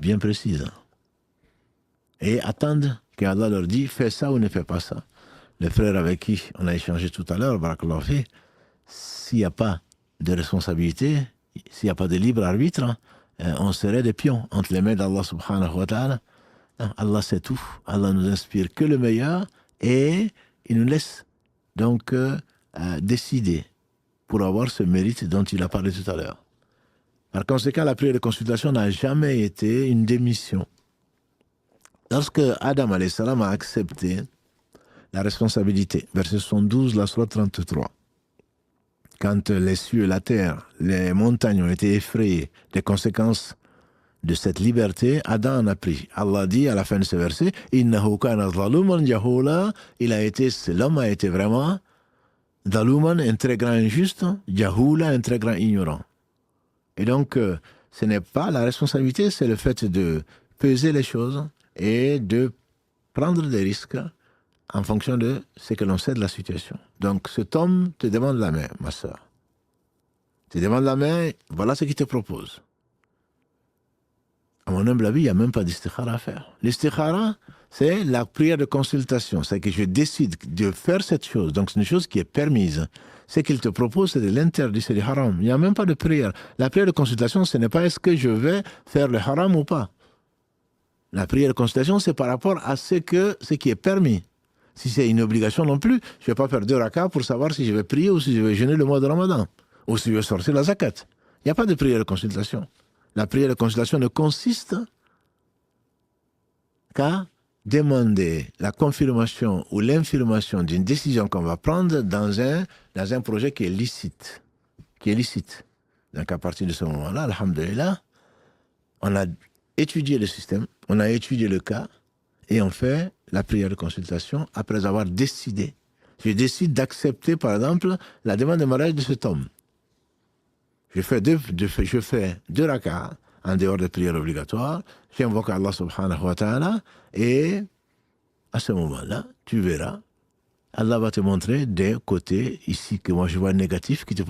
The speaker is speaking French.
bien précises. Et attendent qu'Allah leur dise fais ça ou ne fais pas ça. Le frère avec qui on a échangé tout à l'heure, barakallahu fi, s'il n'y a pas de responsabilité, s'il n'y a pas de libre arbitre, on serait des pions entre les mains d'Allah subhanahu wa ta'ala. Allah sait tout. Allah nous inspire que le meilleur et il nous laisse donc décider pour avoir ce mérite dont il a parlé tout à l'heure. Par conséquent, la prière de consultation n'a jamais été une démission. Lorsque Adam alayhi salam a accepté la responsabilité, verset 72, la sourate 33, quand les cieux, la terre, les montagnes ont été effrayées des conséquences de cette liberté, Adam en a pris. Allah dit à la fin de ce verset, Innahu kana zaluman jahula, l'homme a été vraiment zaluman, un très grand injuste, jahula, un très grand ignorant. Et donc, ce n'est pas la responsabilité, c'est le fait de peser les choses et de prendre des risques en fonction de ce que l'on sait de la situation. Donc, cet homme te demande la main, ma sœur. Te demande la main, voilà ce qu'il te propose. À mon humble avis, il n'y a même pas d'istikhara à faire. L'istikhara, c'est la prière de consultation. C'est que je décide de faire cette chose. Donc, c'est une chose qui est permise. Ce qu'il te propose, c'est de l'interdit, c'est du haram. Il n'y a même pas de prière. La prière de consultation, ce n'est pas est-ce que je vais faire le haram ou pas. La prière de consultation, c'est par rapport à ce qui est permis. Si c'est une obligation non plus, je ne vais pas faire 2 rakas pour savoir si je vais prier ou si je vais jeûner le mois de Ramadan. Ou si je vais sortir la zakat. Il n'y a pas de prière de consultation. La prière de consultation ne consiste qu'à demander la confirmation ou l'infirmation d'une décision qu'on va prendre dans un projet qui est licite. Donc à partir de ce moment-là, alhamdulillah, on a étudié le système, on a étudié le cas et on fait la prière de consultation après avoir décidé. Je décide d'accepter, par exemple, la demande de mariage de cet homme. Je fais 2 rakas en dehors de prière obligatoire. J'invoque Allah subhanahu wa ta'ala et à ce moment-là, tu verras, Allah va te montrer des côtés ici que moi je vois négatifs qui te